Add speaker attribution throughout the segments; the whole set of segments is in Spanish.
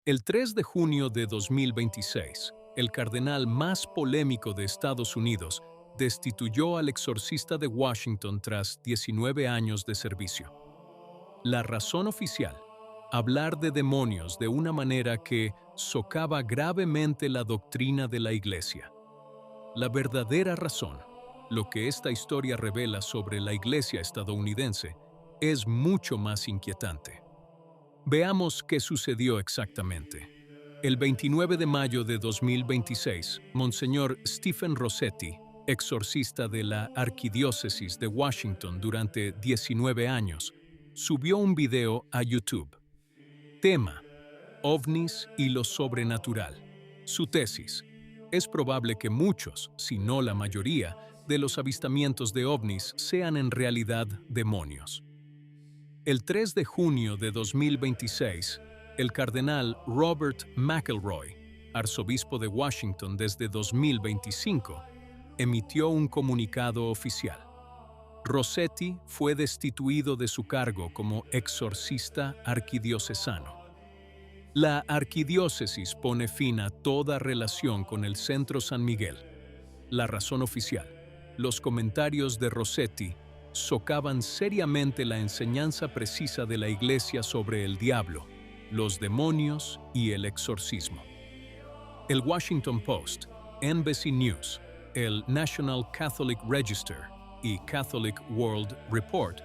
Speaker 1: El 3 de junio de 2026, el cardenal más polémico de Estados Unidos destituyó al exorcista de Washington tras 19 años de servicio. La razón oficial: hablar de demonios de una manera que socava gravemente la doctrina de la Iglesia. La verdadera razón, lo que esta historia revela sobre la Iglesia estadounidense, es mucho más inquietante. Veamos qué sucedió exactamente. El 29 de mayo de 2026, Monseñor Stephen Rossetti, exorcista de la Arquidiócesis de Washington durante 19 años, subió un video a YouTube. Tema: OVNIs y lo sobrenatural. Su tesis: es probable que muchos, si no la mayoría, de los avistamientos de ovnis sean en realidad demonios. El 3 de junio de 2026, el cardenal Robert McElroy, arzobispo de Washington desde 2025, emitió un comunicado oficial. Rossetti fue destituido de su cargo como exorcista arquidiocesano. La arquidiócesis pone fin a toda relación con el Centro San Miguel. La razón oficial: los comentarios de Rossetti socavan seriamente la enseñanza precisa de la Iglesia sobre el diablo, los demonios y el exorcismo. El Washington Post, NBC News, el National Catholic Register y Catholic World Report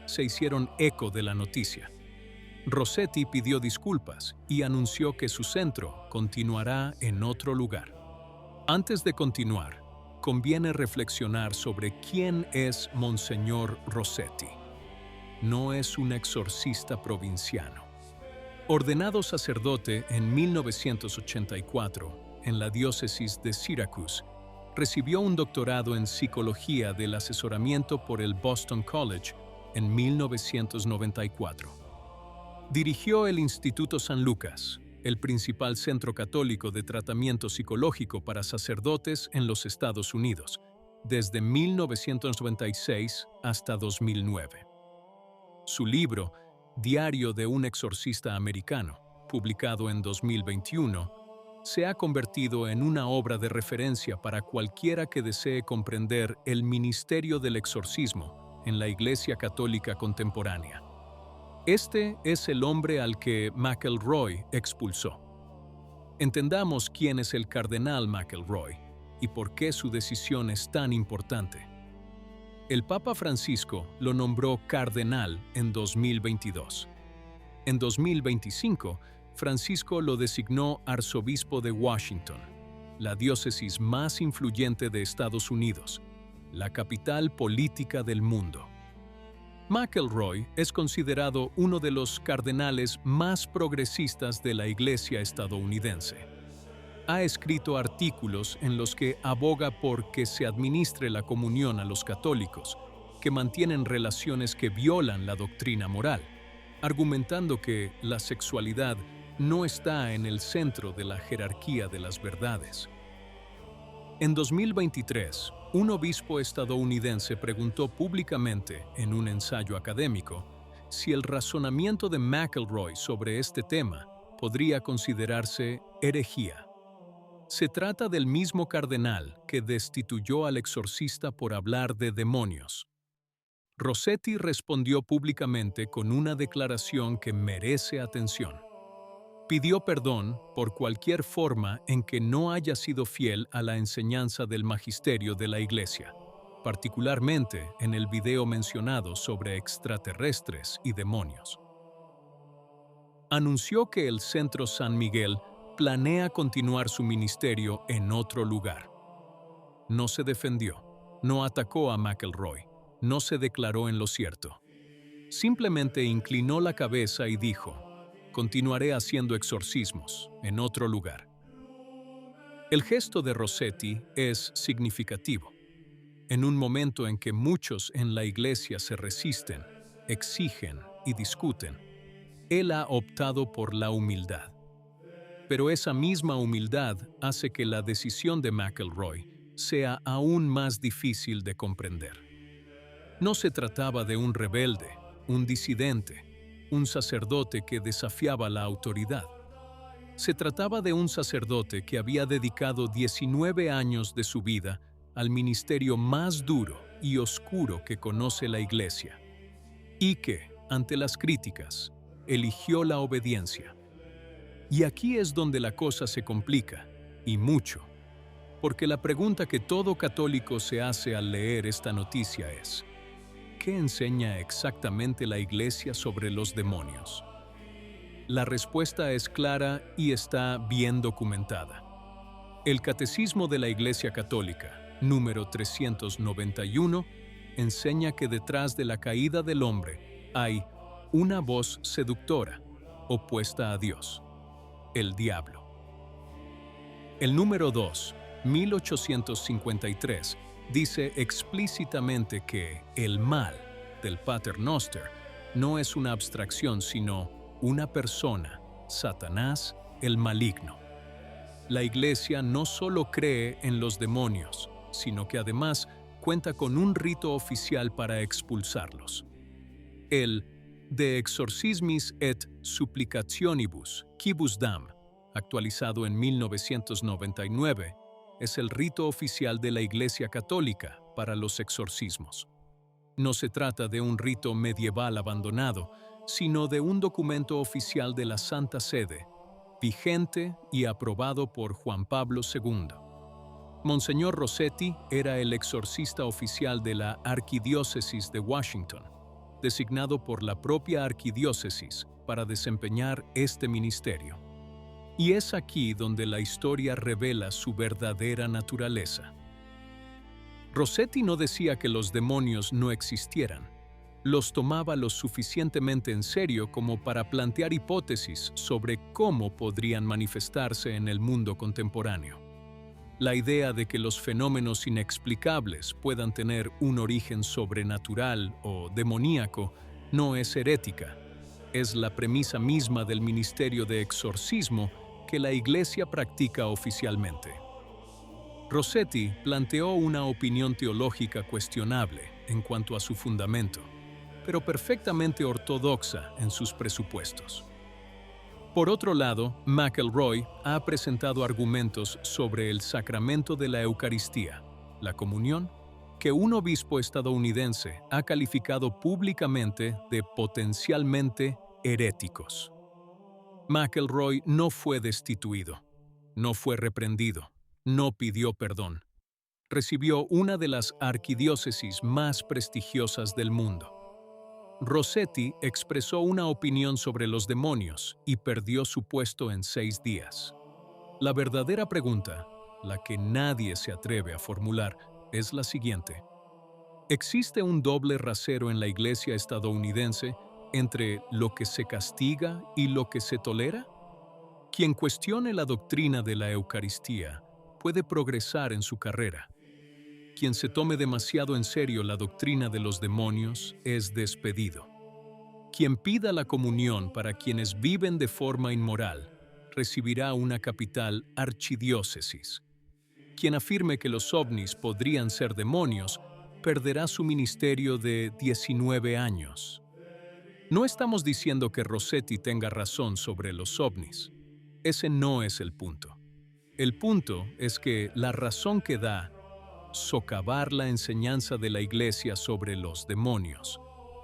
Speaker 1: se hicieron eco de la noticia. Rossetti pidió disculpas y anunció que su centro continuará en otro lugar. Antes de continuar, conviene reflexionar sobre quién es Monseñor Rossetti. No es un exorcista provinciano. Ordenado sacerdote en 1984 en la diócesis de Syracuse, recibió un doctorado en psicología del asesoramiento por el Boston College en 1994. Dirigió el Instituto San Lucas, el principal centro católico de tratamiento psicológico para sacerdotes en los Estados Unidos, desde 1996 hasta 2009. Su libro, Diario de un exorcista americano, publicado en 2021, se ha convertido en una obra de referencia para cualquiera que desee comprender el ministerio del exorcismo en la Iglesia Católica contemporánea. Este es el hombre al que McElroy expulsó. Entendamos quién es el cardenal McElroy y por qué su decisión es tan importante. El Papa Francisco lo nombró cardenal en 2022. En 2025, Francisco lo designó arzobispo de Washington, la diócesis más influyente de Estados Unidos, la capital política del mundo. McElroy es considerado uno de los cardenales más progresistas de la Iglesia estadounidense. Ha escrito artículos en los que aboga por que se administre la comunión a los católicos, que mantienen relaciones que violan la doctrina moral, argumentando que la sexualidad no está en el centro de la jerarquía de las verdades. En 2023, un obispo estadounidense preguntó públicamente en un ensayo académico si el razonamiento de McElroy sobre este tema podría considerarse herejía. Se trata del mismo cardenal que destituyó al exorcista por hablar de demonios. Rossetti respondió públicamente con una declaración que merece atención. Pidió perdón por cualquier forma en que no haya sido fiel a la enseñanza del magisterio de la Iglesia, particularmente en el video mencionado sobre extraterrestres y demonios. Anunció que el Centro San Miguel planea continuar su ministerio en otro lugar. No se defendió, no atacó a McElroy, no se declaró en lo cierto. Simplemente inclinó la cabeza y dijo: continuaré haciendo exorcismos en otro lugar. El gesto de Rossetti es significativo. En un momento en que muchos en la Iglesia se resisten, exigen y discuten, él ha optado por la humildad. Pero esa misma humildad hace que la decisión de McElroy sea aún más difícil de comprender. No se trataba de un rebelde, un disidente, un sacerdote que desafiaba la autoridad. Se trataba de un sacerdote que había dedicado 19 años de su vida al ministerio más duro y oscuro que conoce la Iglesia, y que, ante las críticas, eligió la obediencia. Y aquí es donde la cosa se complica, y mucho, porque la pregunta que todo católico se hace al leer esta noticia es: ¿qué enseña exactamente la Iglesia sobre los demonios? La respuesta es clara y está bien documentada. El Catecismo de la Iglesia Católica, número 391, enseña que detrás de la caída del hombre hay una voz seductora, opuesta a Dios: el diablo. El número 2, 1853, dice explícitamente que el mal del Pater Noster no es una abstracción, sino una persona, Satanás, el maligno. La Iglesia no solo cree en los demonios, sino que además cuenta con un rito oficial para expulsarlos. El De Exorcismis et Supplicationibus Quibus Dam, actualizado en 1999, es el rito oficial de la Iglesia Católica para los exorcismos. No se trata de un rito medieval abandonado, sino de un documento oficial de la Santa Sede, vigente y aprobado por Juan Pablo II. Monseñor Rossetti era el exorcista oficial de la Arquidiócesis de Washington, designado por la propia arquidiócesis para desempeñar este ministerio. Y es aquí donde la historia revela su verdadera naturaleza. Rossetti no decía que los demonios no existieran. Los tomaba lo suficientemente en serio como para plantear hipótesis sobre cómo podrían manifestarse en el mundo contemporáneo. La idea de que los fenómenos inexplicables puedan tener un origen sobrenatural o demoníaco no es herética. Es la premisa misma del ministerio de exorcismo que la Iglesia practica oficialmente. Rossetti planteó una opinión teológica cuestionable en cuanto a su fundamento, pero perfectamente ortodoxa en sus presupuestos. Por otro lado, McElroy ha presentado argumentos sobre el sacramento de la Eucaristía, la comunión, que un obispo estadounidense ha calificado públicamente de potencialmente heréticos. McElroy no fue destituido, no fue reprendido, no pidió perdón. Recibió una de las arquidiócesis más prestigiosas del mundo. Rossetti expresó una opinión sobre los demonios y perdió su puesto en 6 días. La verdadera pregunta, la que nadie se atreve a formular, es la siguiente: ¿existe un doble rasero en la Iglesia estadounidense entre lo que se castiga y lo que se tolera? Quien cuestione la doctrina de la Eucaristía puede progresar en su carrera. Quien se tome demasiado en serio la doctrina de los demonios es despedido. Quien pida la comunión para quienes viven de forma inmoral recibirá una capital archidiócesis. Quien afirme que los ovnis podrían ser demonios perderá su ministerio de 19 años. No estamos diciendo que Rossetti tenga razón sobre los ovnis. Ese no es el punto. El punto es que la razón que da socavar la enseñanza de la Iglesia sobre los demonios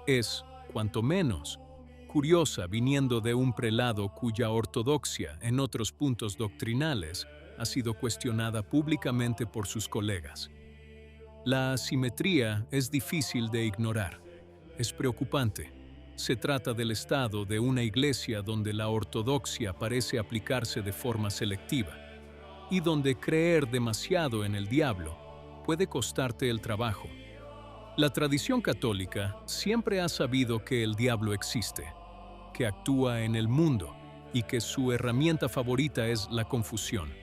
Speaker 1: es, cuanto menos, curiosa viniendo de un prelado cuya ortodoxia en otros puntos doctrinales ha sido cuestionada públicamente por sus colegas. La asimetría es difícil de ignorar. Es preocupante. Se trata del estado de una iglesia donde la ortodoxia parece aplicarse de forma selectiva y donde creer demasiado en el diablo puede costarte el trabajo. La tradición católica siempre ha sabido que el diablo existe, que actúa en el mundo y que su herramienta favorita es la confusión,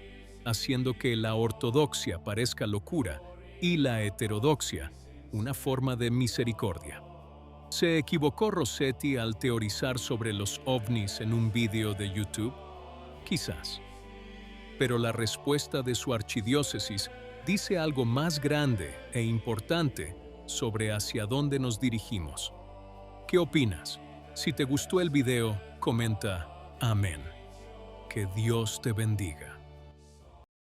Speaker 1: haciendo que la ortodoxia parezca locura y la heterodoxia una forma de misericordia. ¿Se equivocó Rossetti al teorizar sobre los ovnis en un vídeo de YouTube? Quizás. Pero la respuesta de su archidiócesis dice algo más grande e importante sobre hacia dónde nos dirigimos. ¿Qué opinas? Si te gustó el video, comenta amén. Que Dios te bendiga.